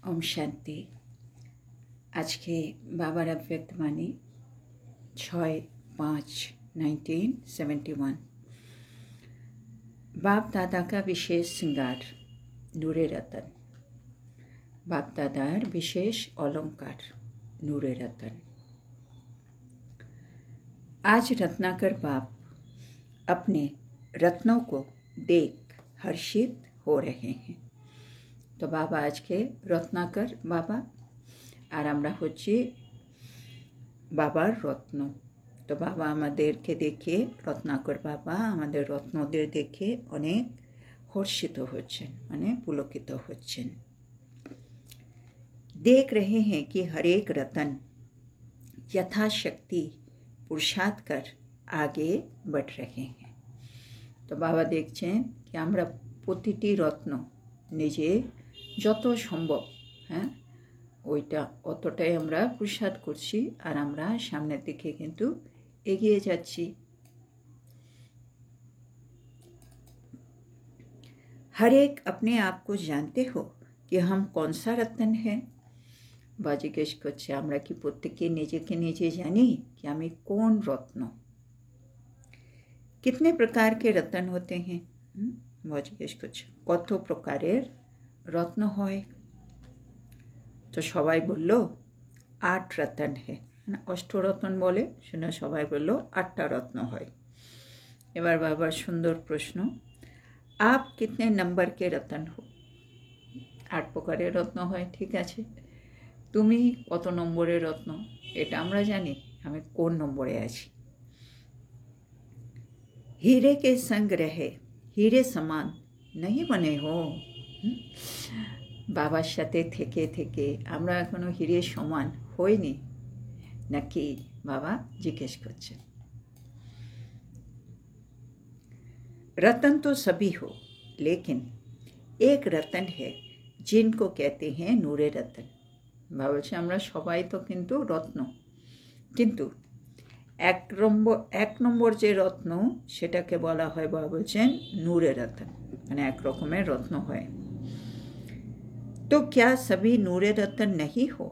ओम शांति। आज के बाबार अव्यक्तवाणी 6/5/1971। बाप दादा का विशेष श्रृंगार नूरे रतन। बाप दादार विशेष अलंकार नूरे रतन। आज रत्नाकर बाप अपने रत्नों को देख हर्षित हो रहे हैं। तो बाबा आज के रत्नाकर बाबा আর আমরা হচ্ছি বাবার রত্ন। তো বাবা আমাদেরকে দেখে রত্নাকর বাবা আমাদের রত্নদের দেখে অনেক হর্ষিত হচ্ছেন, মানে পুলকিত হচ্ছেন। देख रहे हैं कि हर एक रतन यथाशक्ति पुरुषार्थ कर आगे बढ़ रहे हैं। तो बाबा দেখছেন कि আমরা প্রতিটি রত্ন নিজে যত সম্ভব ওইটা অতটাই আমরা পুরুষার্থ করছি আর আমরা সামনের দিকে কিন্তু এগিয়ে যাচ্ছি। हर एक अपने आप को जानते हो कि हम कौन सा रतन है। বা জিজ্ঞেস করছে আমরা কি প্রত্যেকে নিজেকে নিজে জানি कि আমি কোন রত্ন। कितने प्रकार के रतन होते हैं। বা জিজ্ঞেস করছে কত প্রকারের রত্ন হয়। তো সবাই বলল 8 রতন है। অষ্টরত্ন বলে শুনে সবাই বলল 8টা রত্ন হয়। এবার বাবার সুন্দর প্রশ্ন, आप कितने नंबर के रतन हो। 8 প্রকারের রত্ন হয়, ঠিক আছে। তুমি কত নম্বরের রত্ন এটা আমরা জানি, আমি কোন নম্বরে আছি। हीरे के संग रहे हीरे समान नहीं बने हो। বাবার সাথে থেকে থেকে আমরা এখনো হিরে সমান হইনি নাকি, বাবা জিজ্ঞেস করছেন। रतन तो सभी हो लेकिन एक रतन है जिनको कहते हैं नूरे रतन। বাবা বলছে আমরা সবাই তো কিন্তু রত্ন, কিন্তু এক নম্বর যে রত্ন সেটাকে বলা হয়, বাবা বলছেন নূরে রতন, মানে এক রকমের রত্ন হয়। तो क्या सभी नूरे रतन नहीं हो।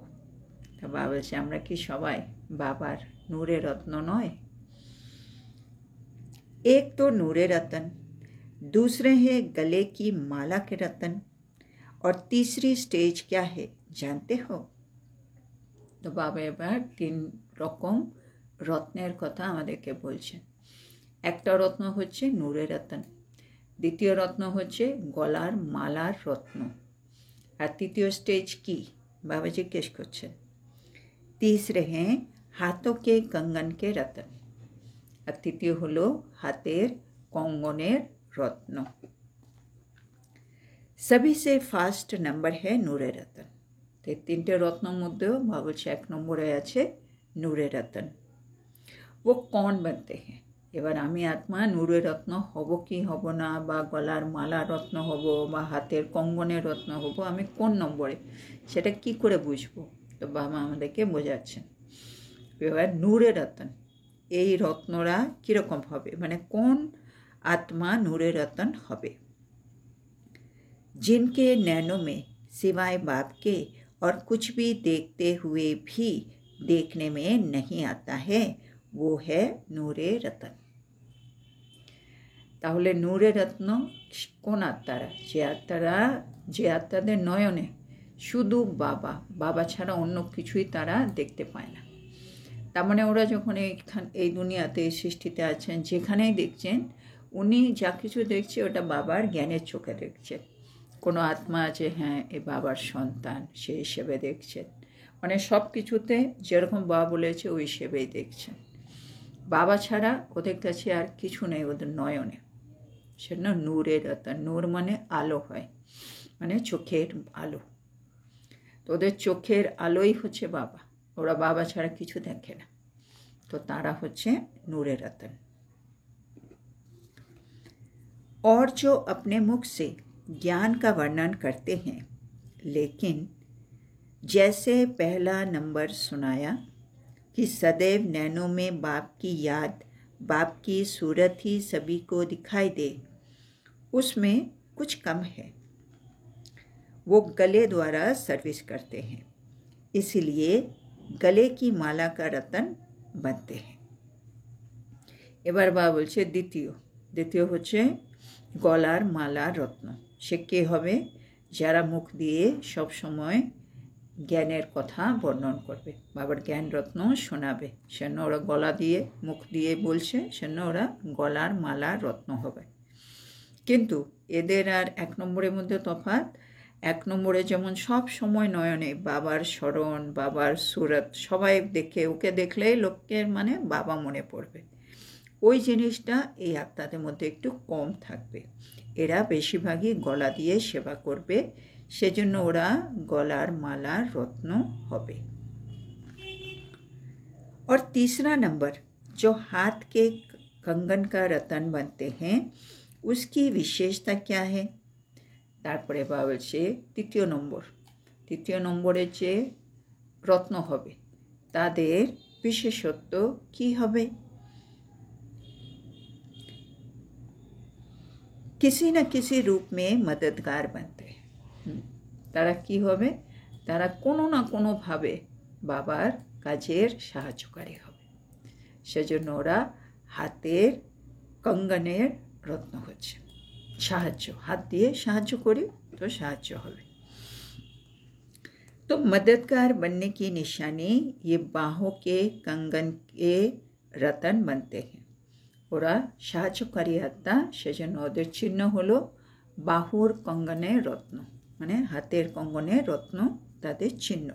तो बाबा বলছে আমরা কি সবাই বাবার নূরে রত্ন নয়। एक तो नूरे रतन, दूसरे हैं गले की माला के रतन, और तीसरी स्टेज क्या है जानते हो। तो बाबा এবার 3 রকম রত্নের কথা আমাদেরকে বলছেন। একটা রত্ন হচ্ছে নূরে রতন, দ্বিতীয় রত্ন হচ্ছে গলার মালার রত্ন, আর তৃতীয় স্টেজ কি বাবা জিজ্ঞেস করছেন। तीसरे हैं हाथों के कंगन के रतन, আর তৃতীয় হলো হাতের কঙ্গনের রত্ন। सभी से फास्ट नंबर है नूरे रतन। तो 3টে রত্নের মধ্যেও বাবা বলছে 1 নম্বরে আছে নূরে রতন। वो कौन बनते हैं। এবার আমি আত্মা নূরে রত্ন হব কি হব না, বা গলার মালা রত্ন হব বা হাতের কঙ্গনের রত্ন হব, আমি কোন নম্বরে সেটা কি করে বুঝবো। তো বাবা আমাদেরকে বোঝাচ্ছেন এবার নূরে রতন এই রত্নরা কীরকম হবে, মানে কোন आत्मा नूरे रतन হবে। जिनके नैनों में सिवाय बाप के और कुछ भी देखते हुए भी देखने में नहीं आता है, वो है नूरे रतन। তাহলে নূরে রত্ন কোন আত্মারা, যে আত্মাদের নয়নে শুধু বাবা, বাবা ছাড়া অন্য কিছুই তারা দেখতে পায় না। তার মানে ওরা যখন এই দুনিয়াতে সৃষ্টিতে আছেন, যেখানেই দেখছেন উনি যা কিছু দেখছে ওটা বাবার জ্ঞানের চোখে দেখছেন। কোনো আত্মা আছে, হ্যাঁ এ বাবার সন্তান, সে হিসেবে দেখছেন, মানে সব কিছুতে যেরকম বাবা বলেছে ওই হিসেবেই দেখছেন। বাবা ছাড়া ওদের কাছে আর কিছু নেই ওদের নয়নে, সেটা নূরে রতন। নূর মানে আলো হয়, মানে চোখের আলো। তো ওদের চোখের আলোই হচ্ছে বাবা, ওরা বাবা ছাড়া কিছু দেখে না, তো তারা হচ্ছে नूरे रतन। और जो अपने मुख से ज्ञान का वर्णन करते हैं, लेकिन जैसे पहला नंबर सुनाया कि सदैव नैनों में बाप की याद, बाप की सूरत ही सभी को दिखाई दे, उसमें कुछ कम है। वो गले द्वारा सर्विस करते हैं, इसलिए गले की माला का रतन बनते हैं। এবার বা বলছে দ্বিতীয় হচ্ছে গলার মালা রত্ন। সে কে হবে? যারা মুখ দিয়ে সব সময় জ্ঞানের কথা বর্ণন করবে, বাবার জ্ঞান রত্ন শোনাবে, সেজন্য ওরা গলা দিয়ে মুখ দিয়ে বলছে, সেজন্য ওরা গলার মালা রত্ন হবে। কিন্তু এদের আর 1 নম্বরের মধ্যে তফাৎ। 1 নম্বরে যেমন সব সময় নয়নে বাবার স্মরণ, বাবার সুরত, সবাই দেখে, ওকে দেখলেই লোকের মানে বাবা মনে পড়বে, ওই জিনিসটা এই আত্মাদের মধ্যে একটু কম থাকবে। এরা বেশিরভাগই গলা দিয়ে সেবা করবে, সেজন্য ওরা গলার মালা রত্ন হবে। और तीसरा नंबर जो हाथ के कंगन का रतन बनते हैं, उसकी विशेषता क्या है? তারপরে বা বলছে তৃতীয় নম্বরে যে রত্ন হবে তাদের বিশেষত্ব কি হবে? किसी न किसी रूप में मददगार बनते हैं। তারা কি হবে? তারা কোনো না কোনোভাবে বাবার কাজের সাহায্যকারী হবে, সেজন্য ওরা হাতের কঙ্গনের রত্ন হচ্ছে সাহায্য, হাত দিয়ে সাহায্য করি তো সাহায্য হবে। तो मददगार बनने की निशानी ये बाहों के कंगन के रतन बनते हैं। ওরা সাহায্যকারী আত্মা, সেজন্য ওদের চিহ্ন হলো বাহুর কঙ্গনের রত্ন, মানে হাতের কঙ্গনের রত্ন তাদের চিহ্ন।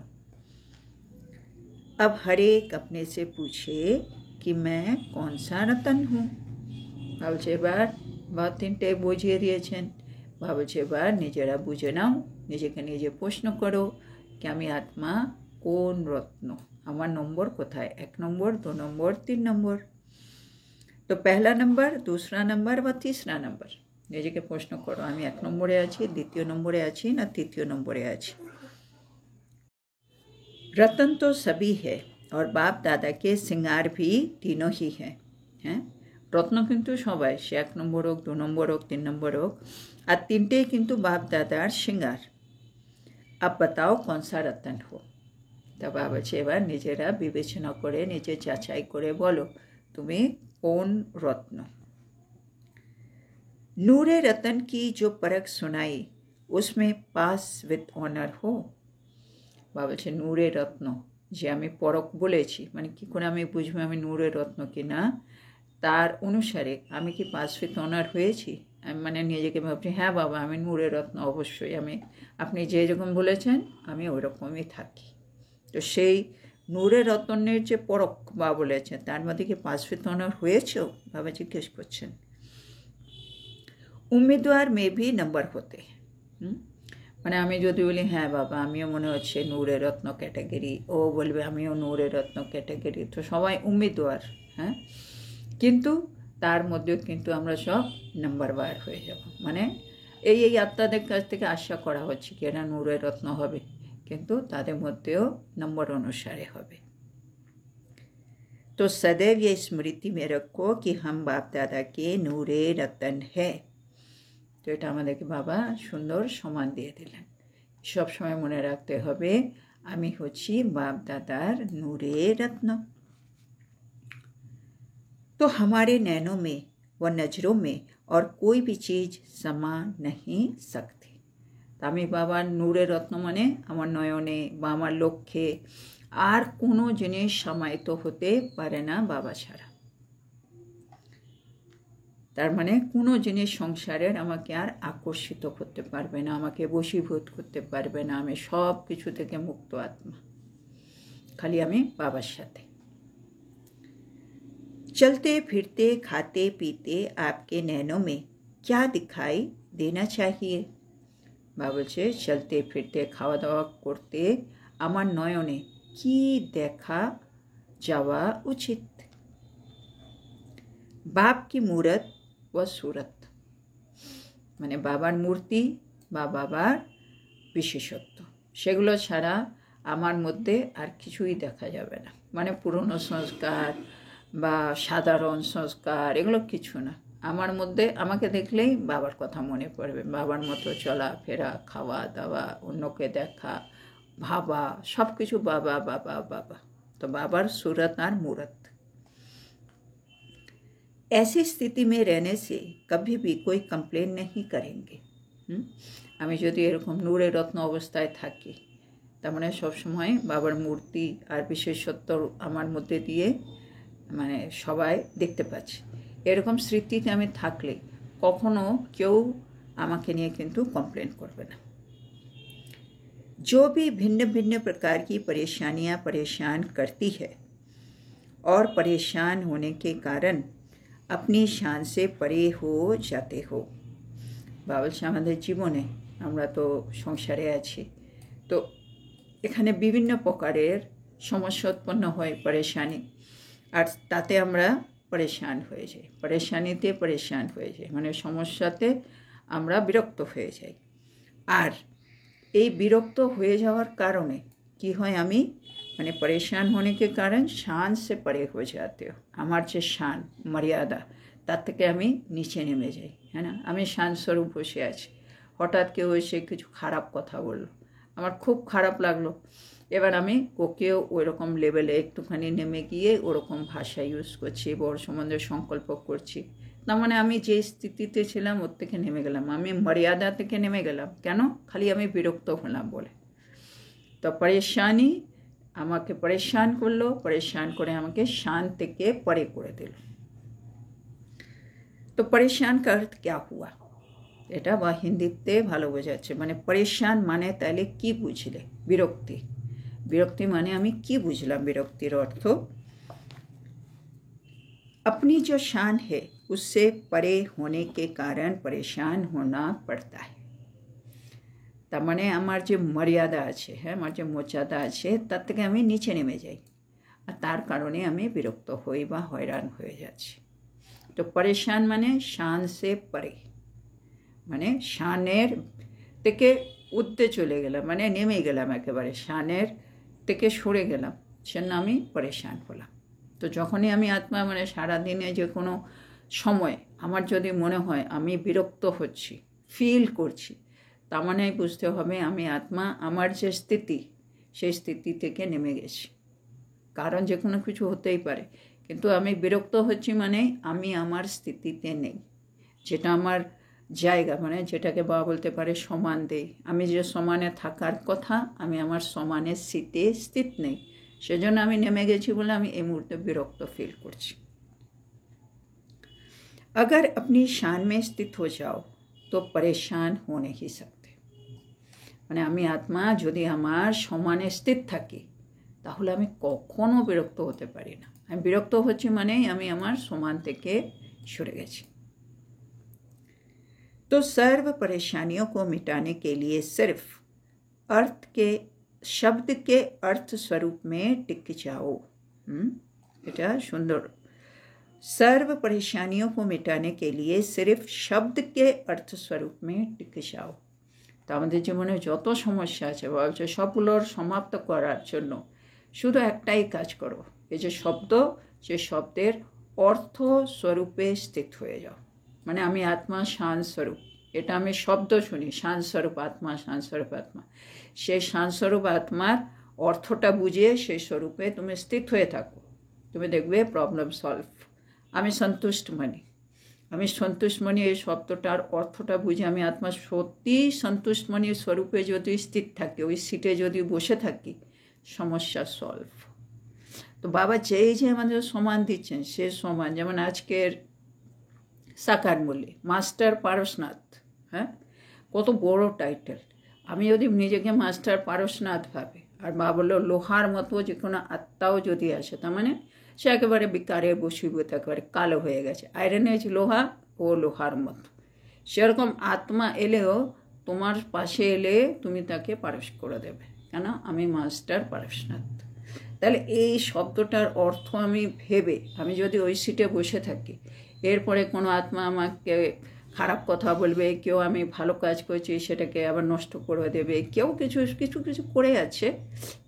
अब हर एक अपने से पूछे कि मैं कौन सा रतन हूँ। ভাবছে এবার বা 3টে বুঝিয়ে দিয়েছেন, ভাবছে এবার নিজেরা বুঝে নাও, নিজেকে নিজে প্রশ্ন করো कि আমি আত্মা কোন রত্ন, আমার নম্বর কোথায়, 1 নম্বর, 2 নম্বর, 3 নম্বর। তো पहला नंबर, दूसरा नंबर বা तीसरा नंबर নিজেকে প্রশ্ন করো, আমি 1 নম্বরে আছি, 2য় নম্বরে আছি না 3য় নম্বরে আছি। रतन तो सभी है और बाप दादा के सिंगार भी तीनों ही हैं। হ্যাঁ, রত্ন কিন্তু সবাই, সে 1 নম্বর হোক, 2 নম্বর হোক, 3 নম্বর হোক, আর 3টেই কিন্তু বাপ দাদার সিঙ্গার। अब बताओ कौन सा रतन हो। তা বাবা বলছে এবার নিজেরা বিবেচনা করে, নিজে যাচাই করে বলো তুমি কোন রত্ন। नूरे रतन की जो परख सुनाई उसमें पास विद ऑनर हो। বাবা বলছে নূরে রত্ন যে আমি পরখ বলেছি, মানে কি করে আমি বুঝবো আমি নূরে রত্ন কি না, তার অনুসারে আমি কি পাস উইথ অনার হয়েছি। আমি মানে নিজেকে ভাবছি হ্যাঁ বাবা আমি নূরে রত্ন, অবশ্যই আমি, আপনি যে রকম বলেছেন আমি ওই রকমই থাকি। তো সেই নূরে রতনের যে পরখ বাবা বলেছেন তার মধ্যে কি পাস উইথ অনার হয়েছ, বাবা জিজ্ঞেস করছেন। উম্মিদওয়ার মে ভি নম্বর হতে, মানে আমি যদি বলি হ্যাঁ বাবা আমিও মনে হচ্ছে নূরে রত্ন ক্যাটাগরি, ও বলবে আমিও নূরে রত্ন ক্যাটাগরি, তো সবাই উম্মিদওয়ার। হ্যাঁ, কিন্তু তার মধ্যেও কিন্তু আমরা সব নাম্বারওয়ার হয়ে যাব, মানে এই আত্মাদের কাছ থেকে আশা করা হচ্ছে কি এরা নূরে রত্ন হবে, কিন্তু তাদের মধ্যেও নম্বর অনুসারে হবে। तो सदैव ये स्मृति में रखो कि हम बाप दादा के नूरे रतन है। তো এটা আমাদেরকে বাবা সুন্দর সমান দিয়ে দিলেন, সব সময় মনে রাখতে হবে আমি হচ্ছি বাপ দাদার নূরে রত্ন। तो हमारे नैनों में व नज़रों में और कोई भी चीज़ समा नहीं सकती। तो আমি বাবার নূরে রত্ন মানে আমার নয়নে বা আমার লক্ষ্যে আর কোনো জিনিস সমাহিত হতে পারে না বাবা ছাড়া। তার মানে কোনো জিনিস সংসারের আমাকে আর আকর্ষিত করতে পারবে না, আমাকে বশীভূত করতে পারবে না, আমি সব কিছু থেকে মুক্ত আত্মা, খালি আমি বাবার সাথে। चलते फिरते खाते पीते आपके नैनों में क्या दिखाई देना चाहिए। বাবা বলছে চলতে ফিরতে খাওয়া দাওয়া করতে আমার নয়নে কি দেখা যাওয়া উচিত। বাপ কি মূরত ও সুরত, মানে বাবার মূর্তি বা বাবার বিশেষত্ব, সেগুলো ছাড়া আমার মধ্যে আর কিছুই দেখা যাবে না, মানে পুরনো সংস্কার বা সাধারণ সংস্কার এগুলো কিছু না, আমার মধ্যে আমাকে দেখলেই বাবার কথা মনে পড়বে, বাবার মতো চলাফেরা, খাওয়া দাওয়া, অন্যকে দেখা, ভাবা, সব কিছু বাবা বাবা বাবা। তো বাবার सूरत और मूरत। ऐसी स्थिति में रहने से कभी भी कोई कंप्लेन नहीं करेंगे। আমি যদি এরকম নূরে রত্ন অবস্থায় থাকি, তার মানে সবসময় বাবার মূর্তি আর বিশেষত্ব আমার মধ্যে দিয়ে মানে সবাই দেখতে পাচ্ছে, এরকম স্মৃতিতে আমি থাকলে কখনো কেউ আমাকে নিয়ে কিন্তু কমপ্লেন করবে না। जो भी भिन्न भिन्न प्रकार की परेशानियां परेशान करती है और परेशान होने के कारण अपनी शान से परे हो जाते हो। বাবলসা আমাদের জীবনে, আমরা তো সংসারে আছি, তো এখানে বিভিন্ন প্রকারের সমস্যা উৎপন্ন হয়, পরেশানি, আর তাতে আমরা পরেশান হয়ে যাই, পরেশানিতে পরেশান হয়ে যাই, মানে সমস্যাতে আমরা বিরক্ত হয়ে যাই। আর এই বিরক্ত হয়ে যাওয়ার কারণে কি হয়, আমি মানে পরেশান होने के कारण शान से परे हो जाते हो। আমার যে শান মর্যাদা, তার থেকে আমি নিচে নেমে যাই, হ্যাঁ না। আমি শান স্বরূপ বসে আছি, হঠাৎ কেউ এসে কিছু খারাপ কথা বললো, আমার খুব খারাপ লাগলো, এবার আমি ওকেও ওইরকম লেভেলে একটুখানি নেমে গিয়ে ওরকম ভাষা ইউজ করছি, ওর সম্বন্ধে সংকল্প করছি, তার মানে আমি যে স্থিতিতে ছিলাম ওর থেকে নেমে গেলাম, আমি মর্যাদা থেকে নেমে গেলাম। কেন? খালি আমি বিরক্ত হলাম বলে। তো পরেশানি আমাকে পরেশান করলো, পরেশান করে আমাকে শান থেকে পরে করে দিল। তো পরেশান का अर्थ क्या हुआ, এটা বা হিন্দিতে ভালো বোঝাচ্ছে, মানে পরেশান মানে তাহলে কি বুঝলে? বিরক্তি। বিরক্তি মানে আমি কি বুঝলাম? বিরক্তির অর্থ अपनी जो शान है उससे परे होने के कारण परेशान होना पड़ता है। তার মানে আমার যে মর্যাদা আছে, হ্যাঁ, আমার যে মর্যাদা আছে, তার থেকে আমি নিচে নেমে যাই, আর তার কারণে আমি বিরক্ত হই বা হয়রান হয়ে যাচ্ছি। তো পরেশান মানে শান সে পরে, মানে শানের থেকে উঠতে চলে গেলাম, মানে নেমে গেলাম, একেবারে শানের থেকে সরে গেলাম, সেজন্য আমি পরেশান হলাম। তো যখনই আমি আত্মা মানে সারাদিনে যে কোনো সময় আমার যদি মনে হয় আমি বিরক্ত হচ্ছি, ফিল করছি, তার মানে বুঝতে হবে আমি আত্মা আমার যে স্থিতি, সেই স্থিতি থেকে নেমে গেছি। কারণ যে কোনো কিছু হতেই পারে, কিন্তু আমি বিরক্ত হচ্ছি মানে আমি আমার স্থিতিতে নেই, যেটা আমার জায়গা, মানে যেটাকে বাবা বলতে পারে সমান দেই, আমি যে সমানে থাকার কথা, আমি আমার সমানের স্থিতিতে স্থিত নেই, সেজন্য আমি নেমে গেছি বলে আমি এই মুহূর্তে বিরক্ত ফিল করছি। अगर अपनी शान में स्थित हो जाओ तो परेशान हो नहीं सकते। মানে আমি আত্মা যদি আমার সমানে স্থিত থাকি, তাহলে আমি কখনো বিরক্ত হতে পারি না। আমি বিরক্ত হচ্ছি মানে আমি আমার সমান থেকে সরে গেছি। तो सर्व परेशानियों को मिटाने के लिए सिर्फ अर्थ के शब्द के अर्थ स्वरूप में टिक जाओ। এটা সুন্দর। सर्व परेशानियों को मिटाने के लिए सिर्फ शब्द के अर्थ स्वरूप में टिक जाओ। তো আমাদের জীবনে যত সমস্যা আছে বলছে সবগুলোর সমাপ্ত করার জন্য শুধু একটাই কাজ করো, এই যে শব্দ, সে শব্দের অর্থ স্বরূপে স্থিত হয়ে যাও। মানে আমি আত্মা শান স্বরূপ, এটা আমি শব্দ শুনি, শান স্বরূপ আত্মা, শান স্বরূপ আত্মা, সেই শান স্বরূপ আত্মার অর্থটা বুঝিয়ে সেই স্বরূপে তুমি স্থিত হয়ে থাকো, তুমি দেখবে প্রবলেম সলভ। আমি সন্তুষ্ট মানি, আমি সন্তুষ্টমণি এই শব্দটার অর্থটা বুঝে আমি আত্মা সত্যি সন্তুষ্টমণির স্বরূপে যদি স্থির থাকি, ওই সিটে যদি বসে থাকি, সমস্যা সলভ। তো বাবা যেই যে আমাদের সমান দিচ্ছেন, সে সমান, যেমন আজকের সাকার মূল্যে মাস্টার পারসনাথ, হ্যাঁ, কত বড় টাইটেল। আমি যদি নিজেকে মাস্টার পারসনাথ ভাবে, আর বাবা বললো লোহার মতো যে কোনো আত্মাও যদি আসে, তার মানে সে একেবারে বিকারের বশীভূত, একেবারে কালো হয়ে গেছে, আয়রন হয়েছে লোহা, ও লোহার মতো। সেরকম আত্মা এলেও তোমার পাশে এলে তুমি তাকে পারস করে দেবে, কেন? আমি মাস্টার পারসনাথ। তাহলে এই শব্দটার অর্থ আমি ভেবে আমি যদি ওই সিটে বসে থাকি, এরপরে কোনো আত্মা আমাকে খারাপ কথা বলবে, কেউ আমি ভালো কাজ করছি সেটাকে আবার নষ্ট করে দেবে, কেউ কিছু কিছু কিছু করে আছে,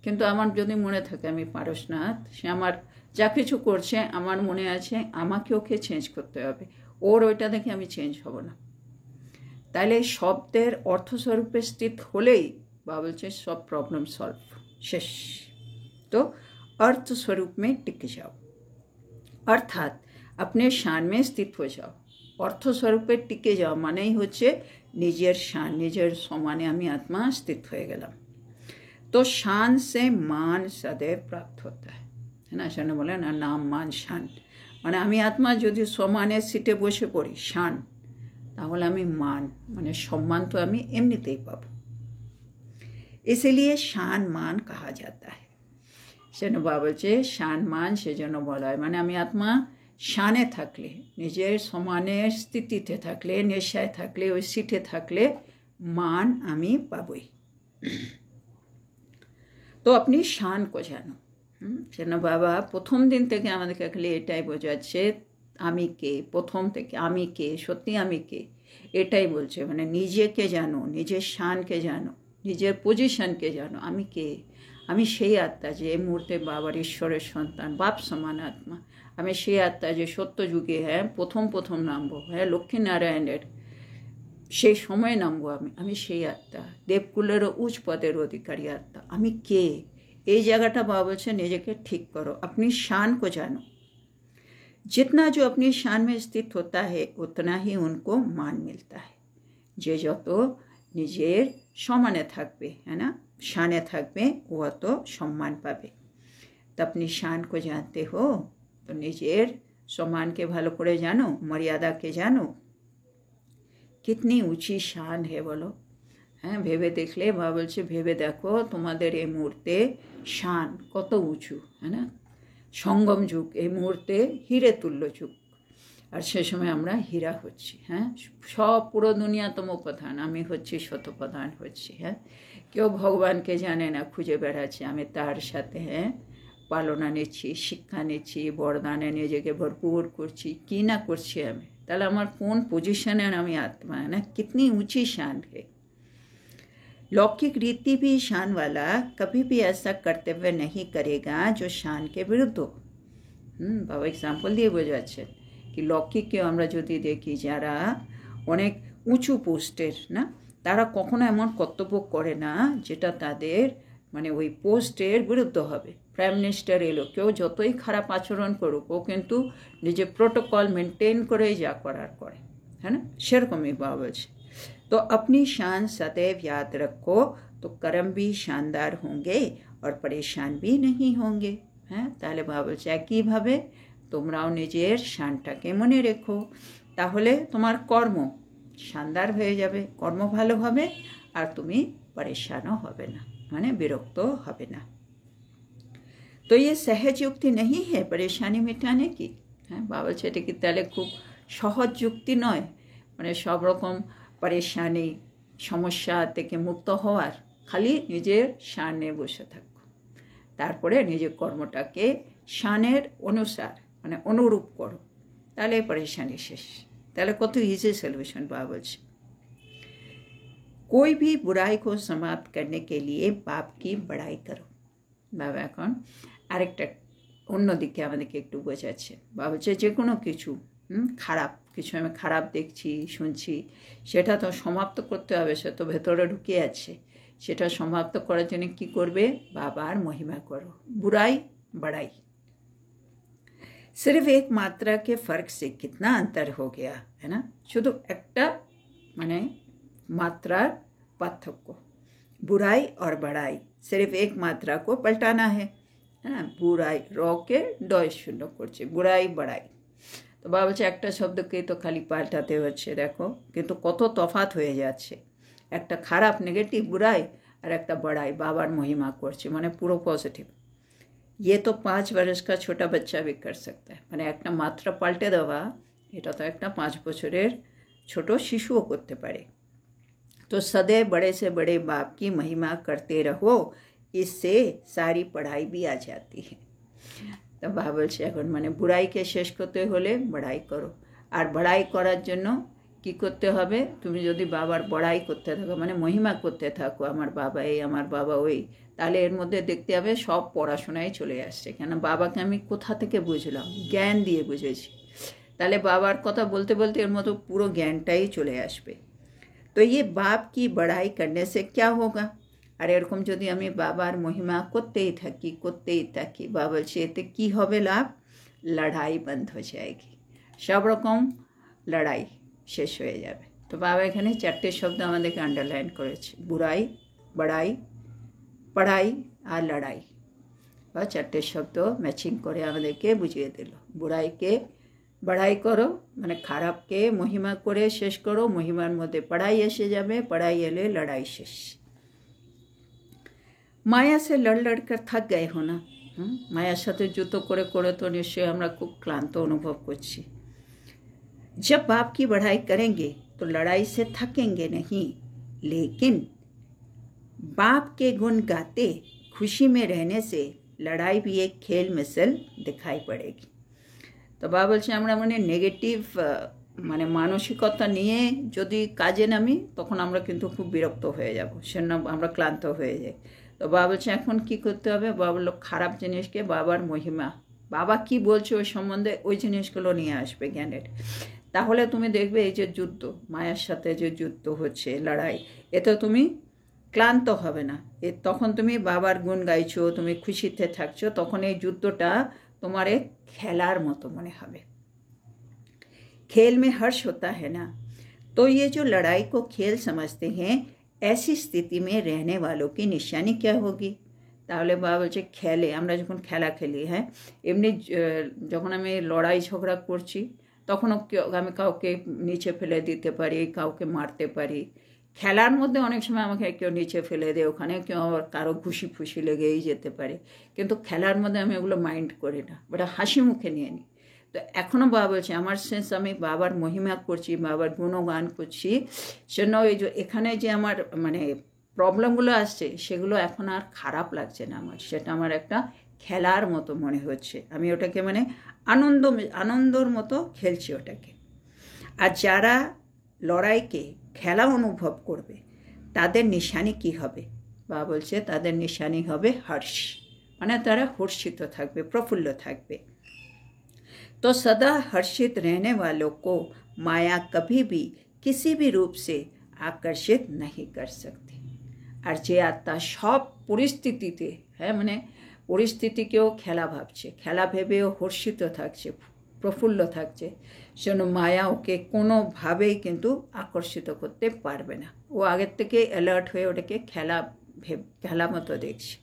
কিন্তু আমার যদি মনে থাকে আমি পারসনাথ, সে আমার যা কিছু করছে আমার মনে আছে আমাকে ওকে চেঞ্জ করতে হবে, ওর ওইটা দেখে আমি চেঞ্জ হব না। তাহলে শব্দের অর্থস্বরূপে স্থিত হলেই বাবা বলছে সব প্রবলেম সলভ, শেষ। তো अर्थ स्वरूप में टिक जाओ, अर्थात अपने शान में स्थित हो जाओ। अर्थ स्वरूपे टिके जाओ मानेই হচ্ছে নিজের শান, নিজের সমানে আমি আত্মা স্থিত হয়ে গেলাম। तो शान से मान सदैव प्राप्त होता है ना, সেটা বলে না নাম মান শান, মানে আমি আত্মা যদি সমানে সিটে বসে পড়ি শান, তাহলে আমি মান মানে সম্মান তো আমি এমনিতেই পাবো। इसलिए शान मान कहा जाता है। সেজন্য বাবা বলছে শান মান সেজন্য বলা হয়, মানে আমি আত্মা শানে থাকলে, নিজের সমানের স্থিতিতে থাকলে, নেশায় থাকলে, ওই সিটে থাকলে মান আমি পাবই। তো আপনি শান কো জানো। সেজন্য বাবা প্রথম দিন থেকে আমাদেরকে খালি এটাই বোঝাচ্ছে আমি কে, প্রথম থেকে আমি কে, সত্যি আমি কে, এটাই বলছে। মানে নিজেকে জানো, নিজের শানকে জানো, নিজের পজিশনকে জানো, আমি কে, আমি সেই আত্মা যে এই মুহূর্তে বাবার ঈশ্বরের সন্তান, বাপ সমান আত্মা। আমি সেই আত্মা যে সত্য যুগে প্রথম নামবো, লক্ষ্মীনারায়ণের সেই সময় নামবো আমি সেই আত্মা, দেবকুলেরও উচ্চ পদের অধিকারী আত্মা। আমি কে, এই জায়গাটা বাবা বলছে নিজেকে ঠিক করো, अपनी शान को जानो। जितना जो अपनी शान में स्थित होता है उतना ही उनको मान मिलता है। যে যত নিজের সমানে থাকবে, না শানে থাকবে, ও অত সম্মান পাবে। তো আপনি শানকে জানতে হো, তো নিজের সম্মানকে ভালো করে জানো, মর্যাদাকে জানো। কিতনি উঁচি শান হে বলো। হ্যাঁ, ভেবে দেখলে বাবা বলছে ভেবে দেখো তোমাদের এই মুহূর্তে শান কত উঁচু, হ্যাঁ না। সঙ্গম যুগ, এই মুহূর্তে হিরে তুল্য যুগ, আর সে সময় আমরা হীরা হচ্ছি। হ্যাঁ, সব পুরো দুনিয়া তমোপ্রধান, আমি হচ্ছি শতপ্রধান হচ্ছি। হ্যাঁ, কেউ ভগবানকে জানে না, খুঁজে বেড়াচ্ছে, আমি তার সাথে পালনা নিচ্ছি, শিক্ষা নিচ্ছি, বরদানে নিজেকে ভরপুর করছি, কি না করছি আমি, তাহলে আমার কোন পজিশনে আমি আত্মা, না কিতনি ऊंची शान है। लौकिक रीति भी शान वाला कभी भी ऐसा कर्तव्य नहीं करेगा जो शान के विरुद्ध हो। বাবা এক্সাম্পল দিয়ে বোঝাচ্ছেন কি লৌকিককেও আমরা যদি দেখি যারা অনেক উঁচু পোস্টের, না তারা কখনো এমন কর্তব্য করে না যেটা তাদের মানে ওই পোস্টের বিরুদ্ধ হবে। প্রাইম মিনিস্টার এলো, কেউ যতই খারাপ আচরণ করুক, ও কিন্তু নিজে প্রোটোকল মেনটেন করেই যা করার করে, হ্যাঁ না, সেরকমই বাবা বলছে। तो अपनी शान सदैव याद रखो तो कर्म भी शानदार होंगे और परेशान भी नहीं होंगे। হ্যাঁ, তাহলে বাবা বলছে একইভাবে তোমরাও নিজের শানটাকে মনে রেখো, তাহলে তোমার কর্ম শানদার হয়ে যাবে, কর্ম ভালো হবে, আর তুমি পরেশানও হবে না, মানে বিরক্ত হবে না। তো ये सहज युक्ति नहीं है परेशानी मिटाने की। হ্যাঁ, বাবা বলছে এটা কি তাহলে খুব সহজ যুক্তি নয়, মানে সব রকম পরেশানি সমস্যা থেকে মুক্ত হওয়ার, খালি নিজের শানে বসে থাকো, তারপরে নিজের কর্মটাকে শানের অনুসার মানে অনুরূপ করো, তাহলে পরেশানি শেষ। তাহলে কত ইজি সলিউশন বাবা বলছে। कोई भी बुराई को समाप्त करने के लिए पाप की बड़ाई करो। বাবা এখন আরেকটা অন্যদিকে আমাদেরকে একটু বোঝাচ্ছে। বাবা বলছে যে কোনো কিছু খারাপ কিছু আমি খারাপ দেখছি শুনছি, সেটা তো সমাপ্ত করতে হবে, সে তো ভেতরে ঢুকে আছে, সেটা সমাপ্ত করার জন্য কী করবে, বাবার মহিমা করো। বুরাই बड़ाई सिर्फ एक मात्रा के फर्क से कितना अंतर हो गया है ना, শুধু একটা মানে मात्रार पार्थक्य। बुराई और बड़ाई सिर्फ एक मात्रा को पलटाना है, बुराई র কে ডয় শূন্য করছে, বুড়াই বড়াই। তো বাবা বলছে একটা শব্দকেই তো খালি পাল্টাতে হচ্ছে, দেখো কিন্তু কত তফাৎ হয়ে যাচ্ছে। একটা খারাপ নেগেটিভ বুড়াই আর একটা বড়াই বাবার মহিমা করছে, মানে পুরো পজিটিভ। ये तो 5 वर्ष का छोटा बच्चा भी कर सकता है, মানে একটা মাত্রা পাল্টে দেওয়া এটা তো একটা 5 বছরের ছোট শিশুও করতে পারে। तो सदैव बड़े से बड़े बाप की महिमा करते रहो, इससे सारी पढ़ाई भी आ जाती है। তো বাবা বলছে এখন মানে বুড়াইকে শেষ করতে হলে বড়াই করো, আর বড়াই করার জন্য কি করতে হবে, তুমি যদি বাবার বড়াই করতে থাকো মানে মহিমা করতে থাকো, আমার বাবা এই আমার বাবা ওই, তাহলে এর মধ্যে দেখতে হবে সব পড়াশোনায় চলে আসছে। কেন বাবাকে আমি কোথা থেকে বুঝলাম, জ্ঞান দিয়ে বুঝেছি। তাহলে বাবার কথা বলতে বলতে এর মতো পুরো জ্ঞানটাই চলে আসবে। তো ये बाप की बड़ाई करने से क्या होगा? আর এরকম যদি আমি বাবার মহিমা করতেই থাকি বাবা বলছে এতে কী হবে লাভ? লড়াই বন্ধ হয়ে যায়গি, সব রকম লড়াই শেষ হয়ে যাবে। তো বাবা এখানে 4টে শব্দ আমাদেরকে আন্ডারলাইন করেছে, বুরাই, বড়াই, পড়াই আর লড়াই। বা 4টে শব্দ ম্যাচিং করে আমাদেরকে বুঝিয়ে দিল। বুড়াইকে বড়াই করো মানে খারাপকে মহিমা করে শেষ করো, মহিমার মধ্যে পড়াই এসে যাবে, পড়াই এলে লড়াই শেষ। মায়া সে লড় কর থাক গয়ে হো না? মায়ার সাথে যুদ্ধ করে করে তো নিশ্চয়ই আমরা খুব ক্লান্ত অনুভব করছি। जब बाप की बढ़ाई करेंगे तो लड़ाई से थकेंगे नहीं, लेकिन बाप के गुण गाते खुशी में रहने से लड़ाई भी एक खेल मिसल दिखाई पड़ेगी। তো বাবা বলছে আমরা মানে নেগেটিভ মানে মানসিকতা নিয়ে যদি কাজে নামি তখন আমরা কিন্তু খুব বিরক্ত হয়ে যাব, সেজন্য আমরা ক্লান্ত হয়ে যাই। তো বাবা বলছে এখন কি করতে হবে? বাবা বললো খারাপ জিনিসকে বাবার মহিমা, বাবা কি বলছে ওই সম্বন্ধে ওই জিনিসগুলো নিয়ে আসবে জ্ঞানের। তাহলে তুমি দেখবে এই যে যুদ্ধ, মায়ের সাথে যে যুদ্ধ হচ্ছে লড়াই, এতে তুমি ক্লান্ত হবে না। তখন তুমি বাবার গুণ গাইছো, তুমি খুশিতে থাকছো, তখন এই যুদ্ধটা তোমার एक খেলার মতো মনে হবে। खेल में हर्ष होता है ना, तो ये जो लड़ाई को खेल समझते हैं, ऐसी स्थिति में रहने वालों की निशानी क्या होगी? তাহলে বাবা বলছে খেলে, আমরা যখন খেলা খেলি, হ্যাঁ এমনি যখন আমি লড়াই ঝগড়া করছি তখনও আমি কাউকে নিচে ফেলে দিতে পারি, কাউকে মারতে পারি। খেলার মধ্যে অনেক সময় আমাকে কেউ নিচে ফেলে দেয়, ওখানে কেউ আবার কারো ঘুষি ফুসি লেগেই যেতে পারে, কিন্তু খেলার মধ্যে আমি ওগুলো মাইন্ড করি না, ওটা হাসি মুখে নিয়ে নিই। তো এখনও বাবা বলছে আমার সেন্স আমি বাবার মহিমা করছি, বাবার গুণগান করছি, সেজন্য ওই যে এখানে যে আমার মানে প্রবলেমগুলো আসছে সেগুলো এখন আর খারাপ লাগছে না আমার, সেটা আমার একটা খেলার মতো মনে হচ্ছে, আমি ওটাকে মানে আনন্দর মতো খেলছি ওটাকে। আর যারা লড়াইকে খেলা অনুভব করবে তাদের নিশানি কি হবে? বাবা বলছে তাদের নিশানি হবে হর্ষ, মানে তারা হর্ষিত থাকবে, প্রফুল্ল থাকবে। तो सदा हर्षित रहने वालों को माया कभी भी किसी भी रूप से आकर्षित नहीं कर सकती। আর যে আত্মা সব পরিস্থিতিতে, হ্যাঁ মানে পরিস্থিতিকেও খেলা ভাবছে, খেলা ভেবেও হর্ষিত থাকছে, প্রফুল্ল থাকছে, সেজন্য মায়া ওকে কোনোভাবেই কিন্তু আকর্ষিত করতে পারবে না। ও আগের থেকে অ্যালার্ট হয়ে ওটাকে খেলা মতো দেখছে।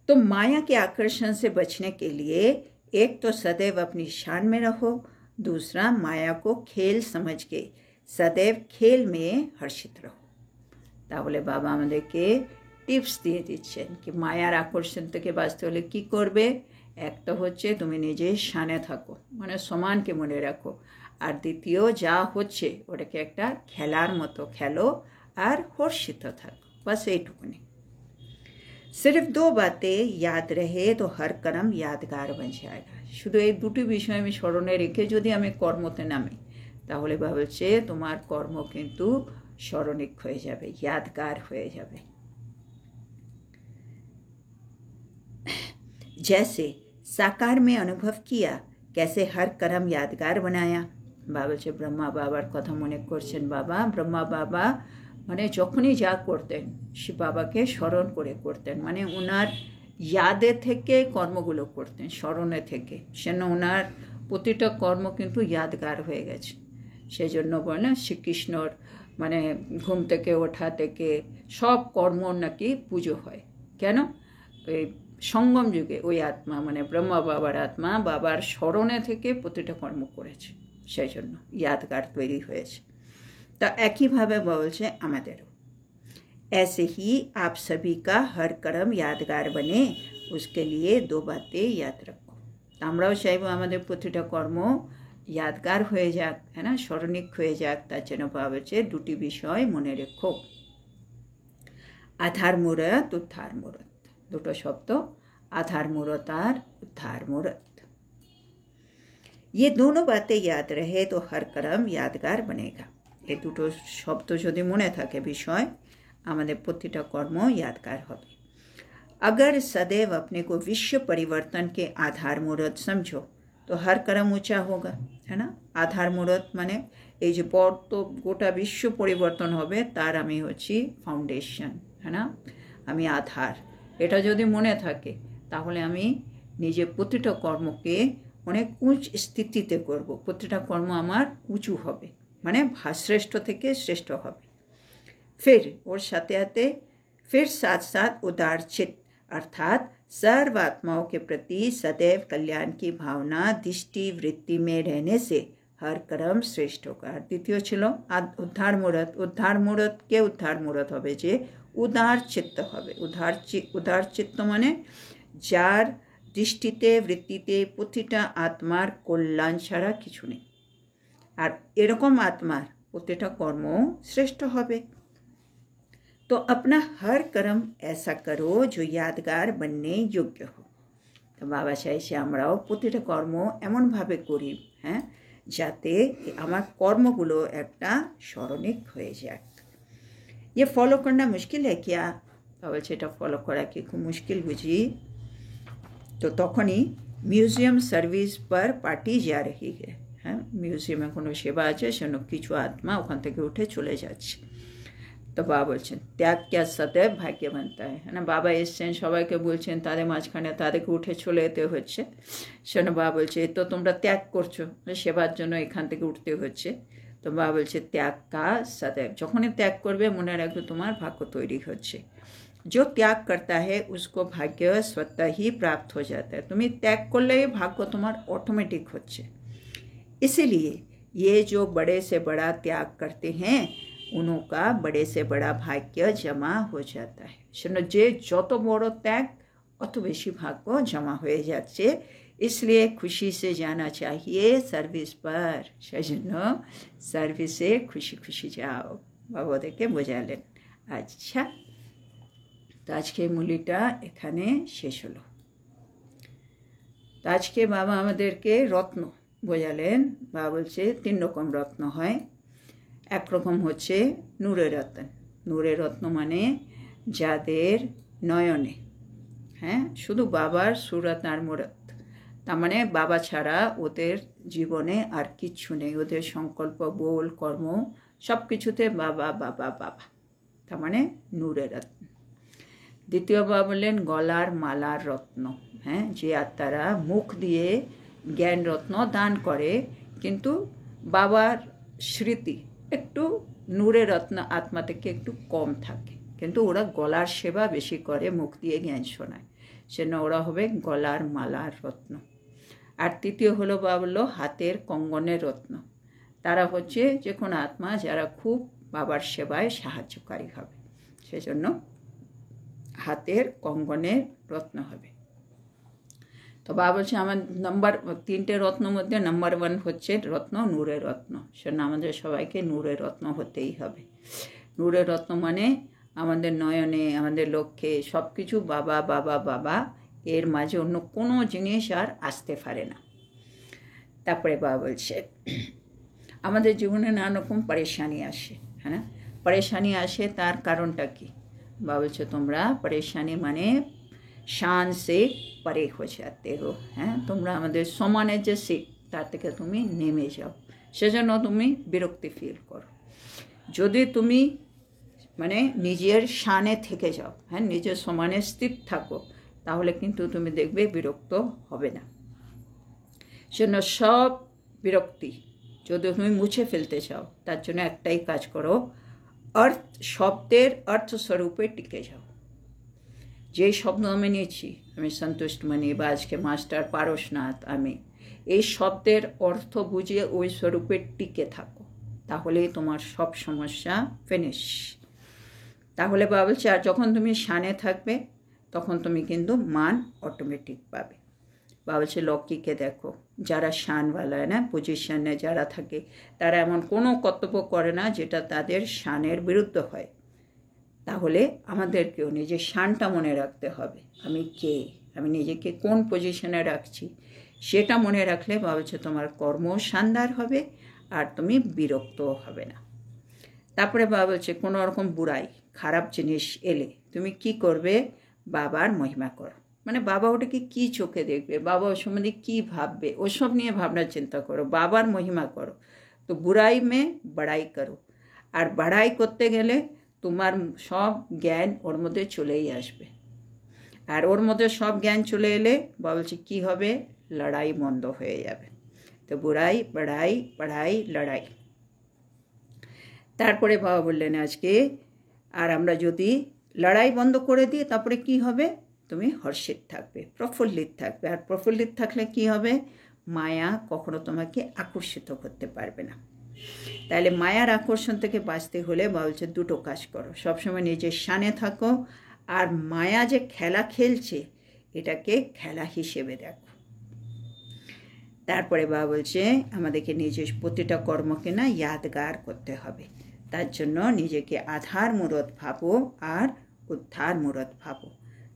तो माया के आकर्षण से बचने के लिए एक तो सदैव अपनी शान में रहो, दूसरा माया को खेल समझ के सदैव खेल में हर्षित रहो। তাহলে বাবা আমাদেরকে টিপস দিয়ে দিচ্ছেন কি মায়ার আকর্ষণ থেকে বাঁচতে হলে কী করবে। একটা হচ্ছে তুমি নিজে শানে থাকো, মানে সমানকে মনে রাখো, আর দ্বিতীয় যা হচ্ছে ওটাকে একটা খেলার মতো খেলো আর হর্ষিত থাকো, বাস এইটুকুনি। सिर्फ 2 बातें याद रहे तो हर कर्म यादगार बन जाएगा। শুধু এই দুটি বিষয় আমি স্মরণে রেখে যদি আমি কর্মতে নামি তাহলে ভাবছে তোমার কর্ম কিন্তু স্মরণিক হয়ে যাবে, यादगार হয়ে যাবে। जैसे साकार में अनुभव किया कैसे हर कर्म यादगार बनाया। বাবা বলছে ব্রহ্মা বাবার কথা মনে করছেন। বাবা ব্রহ্মা বাবা মানে যখনই যা করতেন সে বাবাকে স্মরণ করে করতেন, মানে ওনার ইয়াদে থেকে কর্মগুলো করতেন, স্মরণে থেকে, সেজন্য ওনার প্রতিটা কর্ম কিন্তু यादगार হয়ে গেছে। সেই জন্য বলে শ্রীকৃষ্ণর মানে ঘুম থেকে ওঠা থেকে সব কর্ম নাকি পুজো হয়। কেন? ওই সঙ্গম যুগে ওই আত্মা মানে ব্রহ্মা বাবার আত্মা বাবার স্মরণে থেকে প্রতিটা কর্ম করেছে, সেই জন্য यादगार তৈরি হয়েছে। तो एक ही भावे बोलছে আমাদেরও ऐसे ही आप सभी का हर कर्म यादगार बने, उसके लिए 2 बातें याद रखो। আমরাও চাইবো আমাদের প্রতিটা কর্ম यादगार হয়ে যাক, है ना, স্মরণিক হয়ে যাক, তার জন্য বলছে দুটি বিষয় মনে রেখো, আধার মূরত উদ্ধার মূরত। দুটো শব্দ, আধার মূরত আর উদ্ধার মূরত। ये दोनों बातें याद रहे तो हर कर्म यादगार बनेगा। এই দুটো শব্দ যদি মনে থাকে বিষয়, আমাদের প্রতিটা কর্ম यादगार হবে। अगर सदैव अपने को विश्व परिवर्तन के आधार मूर्त समझो तो हर कर्म ऊंचा होगा, है ना। आधार मूर्त माने এই যে বর্ত গোটা বিশ্ব পরিবর্তন হবে তার আমি হচ্ছি ফাউন্ডেশন, है ना, আমি আধার। এটা যদি মনে থাকে তাহলে আমি নিজে প্রতিটা কর্মকে অনেক উচ্চ স্থিতিতে করব, প্রতিটা কর্ম আমার উঁচু হবে, মানে শ্রেষ্ঠ থেকে শ্রেষ্ঠ হবে। फिर और साथ आते फिर साथ साथ उदारचित अर्थात सर्व आत्माओं के प्रति सदैव कल्याण की भावना दृष्टि वृत्ति में रहने से हर कर्म श्रेष्ठ होगा। द्वितीय छिलो उद्धार मूर्त। उद्धार मूर्त के उद्धार मूर्त होबे जे उदार चित्त होबे। उदार चित्त माने जार दृष्टिते वृत्तिते প্রতিটা आत्मार कल्याण ছাড়া কিছু নেই, আর এরকম आत्मार প্রতিটা কর্ম শ্রেষ্ঠ হবে। तो अपना हर कर्म ऐसा करो जो यादगार बनने योग्य हो। तो बाबा चाইছে আমরাও প্রতিটা কর্ম এমনভাবে করি, হ্যাঁ, যাতে আমার কর্মগুলো একটা স্মরণিক হয়ে যাক। ये फॉलो करना मुश्किल है क्या? বাবা সেটা ফলো করা কি খুব মুশকিল বুঝি? তো তখনই মিউজিয়াম সার্ভিস पर পার্টি जा रही है, হ্যাঁ, মিউজিয়ামে কোনো সেবা আছে, সেজন্য কিছু আত্মা ওখান থেকে উঠে চলে যাচ্ছে। তো বাবা বলছেন ত্যাগ क्या सदैव भाग्य बनता है ना। বাবা এসছেন, সবাইকে বলছেন, তাদের মাঝখানে তাদেরকে উঠে চলে যেতে হচ্ছে। সেজন্য বাবা বলছে তো তোমরা ত্যাগ করছো, সেবার জন্য এখান থেকে উঠতে হচ্ছে। তো বাবা বলছে ত্যাগ কা सदैव, যখনই ত্যাগ করবে মনে রাখবে তোমার ভাগ্য তৈরি হচ্ছে। जो त्याग करता है उसको भाग्य स्वतः ही प्राप्त हो जाता है। তুমি ত্যাগ করলে ভাগ্য তোমার অটোমেটিক হচ্ছে। इसीलिए ये जो बड़े से बड़ा त्याग करते हैं उनका बड़े से बड़ा भाग्य जमा हो जाता है। শুনো যে যত বড় ত্যাগ অত বেশি ভাগ্য জমা হয়ে যাচ্ছে। इसलिए खुशी से जाना चाहिए सर्विस पर। সেজন্য সার্ভিসে খুশি খুশি যাও। বাবা ওদেরকে বোঝালেন। আচ্ছা, তো আজকে মুলিটা এখানে শেষ হলো। তো আজকে বাবা আমাদেরকে রত্ন বোঝালেন। বাবা বলছে 3 রকম রত্ন হয়। এক রকম হচ্ছে নূরের রত্ন। নূরের রত্ন মানে যাদের নয়নে, হ্যাঁ, শুধু বাবার সুরত আর মুরত, তার মানে বাবা ছাড়া ওদের জীবনে আর কিচ্ছু নেই, ওদের সংকল্প বল কর্ম সব কিছুতে বাবা বাবা বাবা, তার মানে নূরের রত্ন। দ্বিতীয় বাবা বললেন গলার মালার রত্ন, হ্যাঁ, যে আত্মারা মুখ দিয়ে জ্ঞান রত্ন দান করে কিন্তু বাবার স্মৃতি একটু নূরের রত্ন আত্মা থেকে একটু কম থাকে, কিন্তু ওরা গলার সেবা বেশি করে, মুখ দিয়ে জ্ঞান শোনায়, সেজন্য ওরা হবে গলার মালার রত্ন। আর তৃতীয় হলো বা বললো হাতের কঙ্গনের রত্ন। তারা হচ্ছে যে কোনো আত্মা যারা খুব বাবার সেবায় সাহায্যকারী হবে, সেজন্য হাতের কঙ্গনের রত্ন হবে। তো বাবা বলছে আমার নাম্বার 3টে রত্নের মধ্যে নাম্বার 1 হচ্ছে রত্ন নূরের রত্ন। সেজন্য আমাদের সবাইকে নূরের রত্ন হতেই হবে। নূরের রত্ন মানে আমাদের নয়নে, আমাদের লক্ষ্যে সব কিছু বাবা বাবা বাবা, এর মাঝে অন্য কোনো জিনিস আর আসতে পারে না। তারপরে বাবা বলছে আমাদের জীবনে নানা রকম পরেশানি আসে, হ্যাঁ না, পরেশানি আসে তার কারণটা কি? বাবা বলছে তোমরা পরেশানি মানে শান সে পরে হয়ে যাতে হো, হ্যাঁ, তোমরা আমাদের সমানের যে সিট তার থেকে তুমি নেমে যাও, সেজন্য তুমি বিরক্তি ফিল করো। যদি তুমি মানে নিজের শানে থেকে যাও, হ্যাঁ, নিজের সমানে স্থির থাকো, তাহলে কিন্তু তুমি দেখবে বিরক্ত হবে না। সেজন্য সব বিরক্তি যদি তুমি মুছে ফেলতে চাও, তার জন্য একটাই কাজ করো, শব্দের অর্থ স্বরূপে টিকে যাও। যে শব্দ আমি নিয়েছি, আমি সন্তুষ্টমণি বা আজকে মাস্টার পারসনাথ, আমি এই শব্দের অর্থ বুঝিয়ে ওই স্বরূপে টিকে থাকো, তাহলেই তোমার সব সমস্যা ফিনিশ। তাহলে বাবা বলছে আর যখন তুমি শানে থাকবে তখন তুমি কিন্তু মান অটোমেটিক পাবে। বাবা বলছে লক্ষ্মীকে দেখো, যারা শানওয়ালা না পজিশনে যারা থাকে, তারা এমন কোনো কর্তব্য করে না যেটা তাদের শানের বিরুদ্ধে হয়। তাহলে আমাদেরকেও নিজের শানটা মনে রাখতে হবে, আমি কে, আমি নিজেকে কোন পজিশনে রাখছি, সেটা মনে রাখলে বাবা বলছে তোমার কর্ম শানদার হবে আর তুমি বিরক্তও হবে না। তারপরে বাবা বলছে কোনো রকম বুড়াই খারাপ জিনিস এলে তুমি কি করবে? বাবার মহিমা করো, মানে বাবা ওটাকে কী চোখে দেখবে, বাবা ওর সম্বন্ধে কী ভাববে, ওসব নিয়ে ভাবনা চিন্তা করো, বাবার মহিমা করো। তো বুড়াই মে বড়াই করো, আর বড়াই করতে গেলে তোমার সব জ্ঞান ওর মধ্যে চলেই আসবে। আর ওর মধ্যে সব জ্ঞান চলে এলে বলছি কী হবে, লড়াই বন্ধ হয়ে যাবে। তো বুড়াই বড়াই পড়াই লড়াই। তারপরে বাবা বললেন আজকে, আর আমরা যদি লড়াই বন্ধ করে দিই তারপরে কি হবে, তুমি হর্ষিত থাকবে, প্রফুল্লিত থাকবে। আর প্রফুল্লিত থাকলে কি হবে, মায়া কখনো তোমাকে আকর্ষিত করতে পারবে না। তাহলে মায়ার আকর্ষণ থেকে বাঁচতে হলে বলছে দুটো কাজ করো, সবসময় নিজের শানে থাকো, আর মায়া যে খেলা খেলছে এটাকে খেলা হিসেবে দেখো। তারপরে বাবা বলছে আমাদেরকে নিজের প্রতিটা কর্মকে না ইয়াদগার করতে হবে। তার জন্য নিজেকে আধার মূরত ভাবো আর উদ্ধার মূরত ভাবো,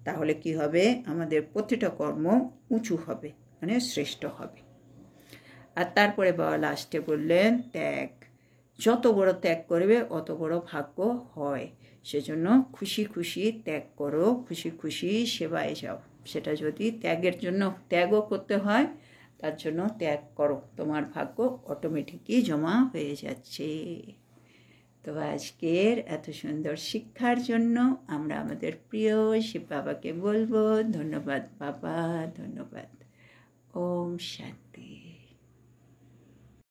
তাহলে কি হবে, আমাদের প্রতিটা কর্ম উঁচু হবে, মানে শ্রেষ্ঠ হবে। আর তারপরে বাবা লাস্টে বললেন ত্যাগ, যত বড় ত্যাগ করবে অত বড় ভাগ্য হয়। সেজন্য খুশি খুশি ত্যাগ করো, খুশি খুশি সেবায় যাও। সেটা যদি ত্যাগের জন্য ত্যাগও করতে হয় তার জন্য ত্যাগ করো, তোমার ভাগ্য অটোমেটিকই জমা হয়ে যাচ্ছে। তো আজকের এত সুন্দর শিক্ষার জন্য আমরা আমাদের প্রিয় শিব বাবাকে বলবো ধন্যবাদ বাবা, ধন্যবাদ। ওম শান্তি।